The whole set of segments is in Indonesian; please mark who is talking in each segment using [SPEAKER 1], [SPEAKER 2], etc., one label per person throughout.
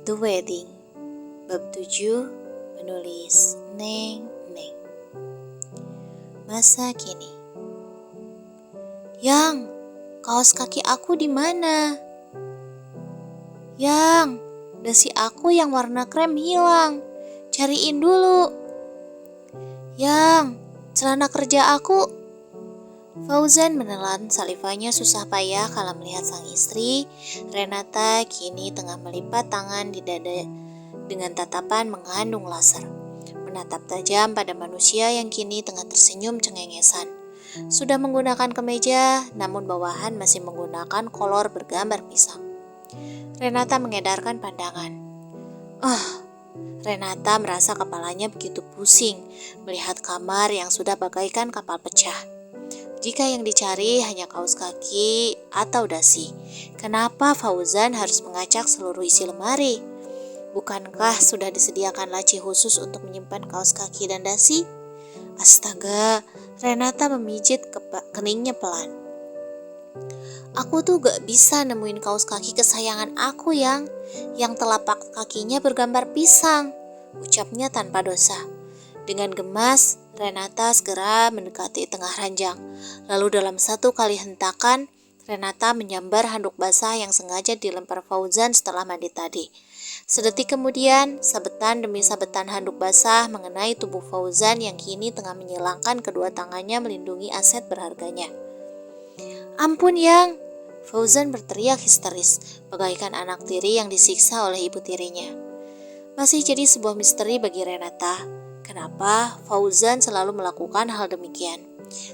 [SPEAKER 1] The Wedding. Bab 7. Penulis Neng. Masa kini. Yang, kaos kaki aku di mana? Yang, dasi aku yang warna krem hilang. Cariin dulu. Yang, celana kerja aku. Fauzan menelan salivanya susah payah kala melihat sang istri, Renata, kini tengah melipat tangan di dada dengan tatapan mengandung laser. Menatap tajam pada manusia yang kini tengah tersenyum cengengesan. Sudah menggunakan kemeja, namun bawahan masih menggunakan kolor bergambar pisang. Renata mengedarkan pandangan. Renata merasa kepalanya begitu pusing melihat kamar yang sudah bagaikan kapal pecah. Jika yang dicari hanya kaos kaki atau dasi, kenapa Fauzan harus mengacak seluruh isi lemari? Bukankah sudah disediakan laci khusus untuk menyimpan kaos kaki dan dasi? Astaga, Renata memijit keningnya pelan. Aku tuh gak bisa nemuin kaos kaki kesayangan aku yang telapak kakinya bergambar pisang, ucapnya tanpa dosa. Dengan gemas, Renata segera mendekati tengah ranjang. Lalu dalam satu kali hentakan, Renata menyambar handuk basah yang sengaja dilempar Fauzan setelah mandi tadi. Sedetik kemudian, sabetan demi sabetan handuk basah mengenai tubuh Fauzan yang kini tengah menyilangkan kedua tangannya melindungi aset berharganya. Ampun Yang! Fauzan berteriak histeris, bagaikan anak tiri yang disiksa oleh ibu tirinya. Masih jadi sebuah misteri bagi Renata. Kenapa Fauzan selalu melakukan hal demikian?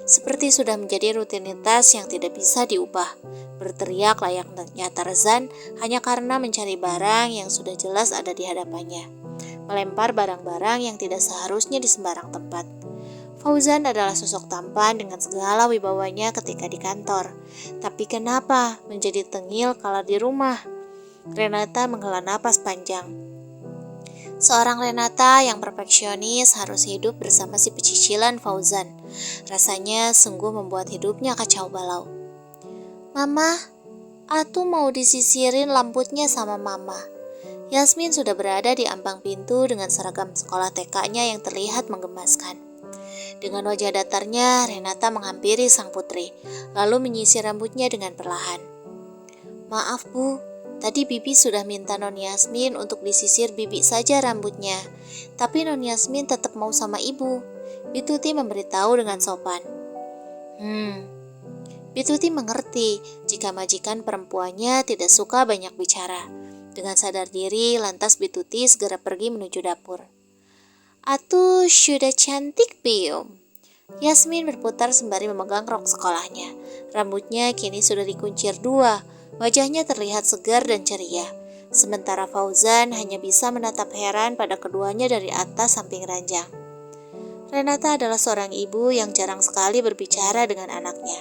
[SPEAKER 1] Seperti sudah menjadi rutinitas yang tidak bisa diubah. Berteriak layaknya Tarzan hanya karena mencari barang yang sudah jelas ada di hadapannya. Melempar barang-barang yang tidak seharusnya di sembarang tempat. Fauzan adalah sosok tampan dengan segala wibawanya ketika di kantor. Tapi kenapa menjadi tengil kala di rumah? Renata menghela napas panjang. Seorang Renata yang perfeksionis harus hidup bersama si pecicilan Fauzan. Rasanya sungguh membuat hidupnya kacau balau. Mama, Atu mau disisirin rambutnya sama Mama. Yasmin sudah berada di ambang pintu dengan seragam sekolah TK-nya yang terlihat menggemaskan. Dengan wajah datarnya, Renata menghampiri sang putri, lalu menyisir rambutnya dengan perlahan. Maaf Bu, tadi Bibi sudah minta Non Yasmin untuk disisir Bibi saja rambutnya, tapi Non Yasmin tetap mau sama Ibu. Bituti memberitahu dengan sopan. Bituti mengerti jika majikan perempuannya tidak suka banyak bicara. Dengan sadar diri, lantas Bituti segera pergi menuju dapur. Atuh sudah cantik belum? Yasmin berputar sembari memegang rok sekolahnya. Rambutnya kini sudah dikuncir dua. Wajahnya terlihat segar dan ceria. Sementara Fauzan hanya bisa menatap heran pada keduanya dari atas samping ranjang. Renata adalah seorang ibu yang jarang sekali berbicara dengan anaknya.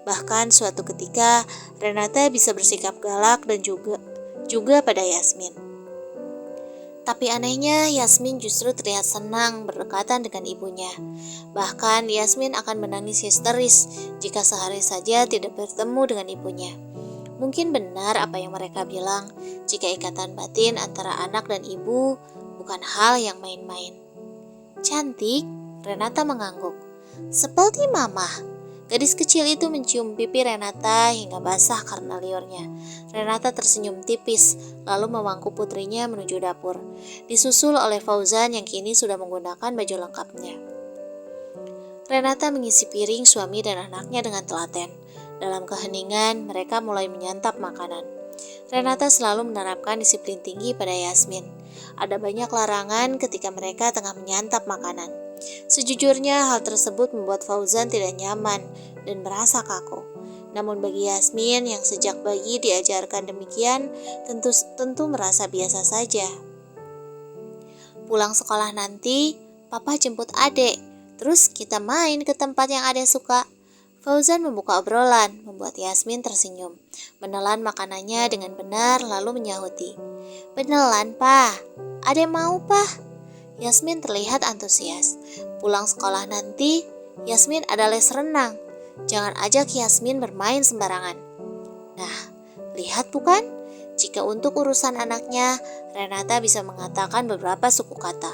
[SPEAKER 1] Bahkan suatu ketika Renata bisa bersikap galak dan juga pada Yasmin. Tapi anehnya Yasmin justru terlihat senang berdekatan dengan ibunya. Bahkan Yasmin akan menangis histeris jika sehari saja tidak bertemu dengan ibunya. Mungkin benar apa yang mereka bilang, jika ikatan batin antara anak dan ibu bukan hal yang main-main. Cantik, Renata mengangguk. Seperti Mama. Gadis kecil itu mencium pipi Renata hingga basah karena liurnya. Renata tersenyum tipis, lalu memangku putrinya menuju dapur. Disusul oleh Fauzan yang kini sudah menggunakan baju lengkapnya. Renata mengisi piring suami dan anaknya dengan telaten. Dalam keheningan, mereka mulai menyantap makanan. Renata selalu menerapkan disiplin tinggi pada Yasmin. Ada banyak larangan ketika mereka tengah menyantap makanan. Sejujurnya hal tersebut membuat Fauzan tidak nyaman dan merasa kaku. Namun bagi Yasmin yang sejak bayi diajarkan demikian, tentu merasa biasa saja. Pulang sekolah nanti, Papa jemput adek, terus kita main ke tempat yang adek suka. Fauzan membuka obrolan, membuat Yasmin tersenyum. Menelan makanannya dengan benar lalu menyahuti. Beneran, Pa? Adek mau, Pa? Yasmin terlihat antusias. Pulang sekolah nanti, Yasmin ada les renang. Jangan ajak Yasmin bermain sembarangan. Nah, lihat bukan? Jika untuk urusan anaknya, Renata bisa mengatakan beberapa suku kata.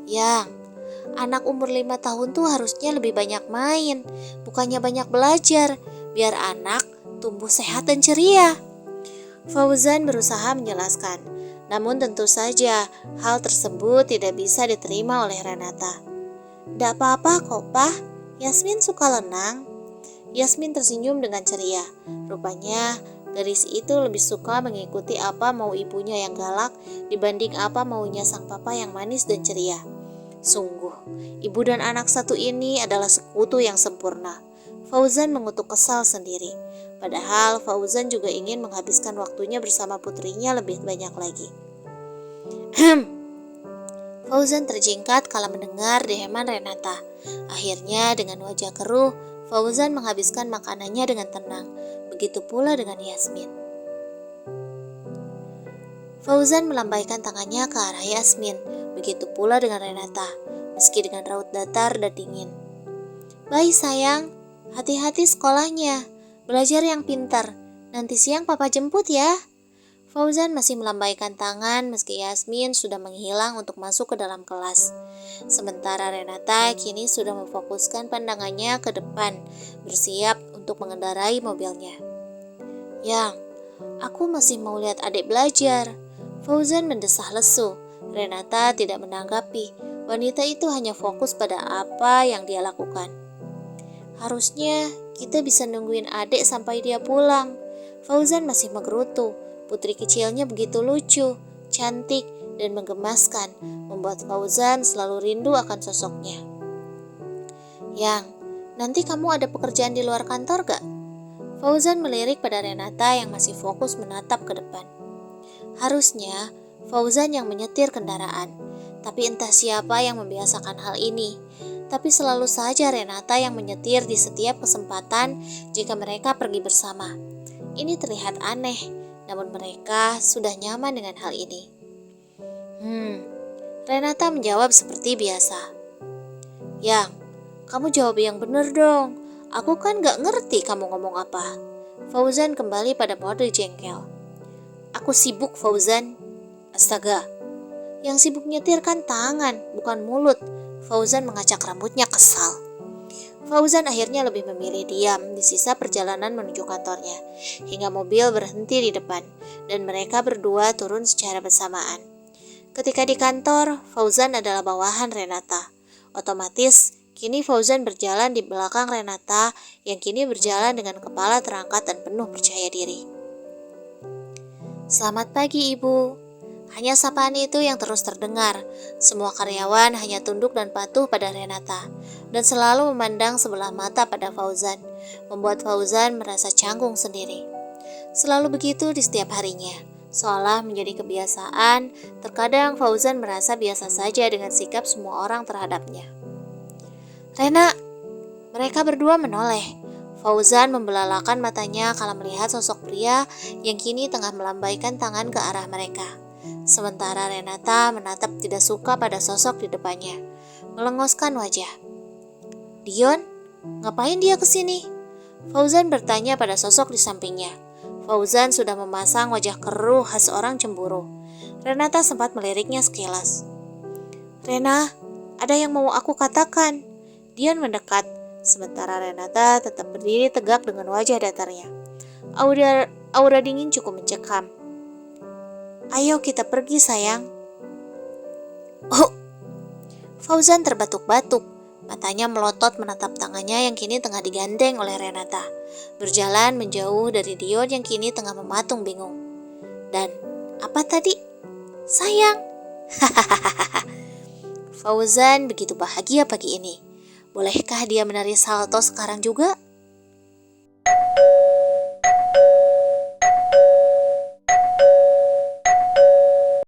[SPEAKER 1] Yang, anak umur 5 tahun tuh harusnya lebih banyak main, bukannya banyak belajar, biar anak tumbuh sehat dan ceria. Fauzan berusaha menjelaskan, namun tentu saja hal tersebut tidak bisa diterima oleh Renata. "Tidak apa-apa kok, Pak. Yasmin suka renang." Yasmin tersenyum dengan ceria. Rupanya gadis itu lebih suka mengikuti apa mau ibunya yang galak dibanding apa maunya sang papa yang manis dan ceria. Sungguh, ibu dan anak satu ini adalah sekutu yang sempurna. Fauzan mengutuk kesal sendiri. Padahal Fauzan juga ingin menghabiskan waktunya bersama putrinya lebih banyak lagi. Fauzan terjingkat kala mendengar deheman Renata. Akhirnya dengan wajah keruh, Fauzan menghabiskan makanannya dengan tenang. Begitu pula dengan Yasmin. Fauzan melambaikan tangannya ke arah Yasmin. Begitu pula dengan Renata, meski dengan raut datar dan dingin. "Baik sayang, hati-hati sekolahnya. Belajar yang pintar. Nanti siang papa jemput ya." Fauzan masih melambaikan tangan meski Yasmin sudah menghilang untuk masuk ke dalam kelas. Sementara Renata kini sudah memfokuskan pandangannya ke depan, bersiap untuk mengendarai mobilnya. "Yang, aku masih mau lihat adik belajar." Fauzan mendesah lesu. Renata tidak menanggapi. Wanita itu hanya fokus pada apa yang dia lakukan. "Harusnya kita bisa nungguin adik sampai dia pulang." Fauzan masih menggerutu. Putri kecilnya begitu lucu, cantik, dan menggemaskan, membuat Fauzan selalu rindu akan sosoknya. "Yang, nanti kamu ada pekerjaan di luar kantor gak?" Fauzan melirik pada Renata yang masih fokus menatap ke depan. Harusnya Fauzan yang menyetir kendaraan, tapi entah siapa yang membiasakan hal ini. Tapi selalu saja Renata yang menyetir di setiap kesempatan jika mereka pergi bersama. Ini terlihat aneh, namun mereka sudah nyaman dengan hal ini. Renata menjawab seperti biasa. "Yang, kamu jawab yang benar dong. Aku kan gak ngerti kamu ngomong apa." Fauzan kembali pada mode jengkel. "Aku sibuk, Fauzan." "Astaga, yang sibuk nyetir kan tangan, bukan mulut." Fauzan mengacak rambutnya kesal. Fauzan akhirnya lebih memilih diam di sisa perjalanan menuju kantornya, hingga mobil berhenti di depan, dan mereka berdua turun secara bersamaan. Ketika di kantor, Fauzan adalah bawahan Renata. Otomatis, kini Fauzan berjalan di belakang Renata, yang kini berjalan dengan kepala terangkat dan penuh percaya diri. "Selamat pagi, Ibu." Hanya sapaan itu yang terus terdengar. Semua karyawan hanya tunduk dan patuh pada Renata, dan selalu memandang sebelah mata pada Fauzan, membuat Fauzan merasa canggung sendiri. Selalu begitu di setiap harinya, seolah menjadi kebiasaan. Terkadang Fauzan merasa biasa saja dengan sikap semua orang terhadapnya. "Rena!" Mereka berdua menoleh. Fauzan membelalakan matanya kala melihat sosok pria yang kini tengah melambaikan tangan ke arah mereka. Sementara Renata menatap tidak suka pada sosok di depannya, melengoskan wajah. "Dion, ngapain dia kesini?" Fauzan bertanya pada sosok di sampingnya. Fauzan sudah memasang wajah keruh khas orang cemburu. Renata sempat meliriknya sekilas. "Rena, ada yang mau aku katakan." Dion mendekat, sementara Renata tetap berdiri tegak dengan wajah datarnya. Aura dingin cukup mencekam. "Ayo kita pergi, sayang." "Oh!" Fauzan terbatuk-batuk. Matanya melotot menatap tangannya yang kini tengah digandeng oleh Renata. Berjalan menjauh dari Dion yang kini tengah mematung bingung. "Dan apa tadi?" "Sayang." Fauzan begitu bahagia pagi ini. Bolehkah dia menari salto sekarang juga?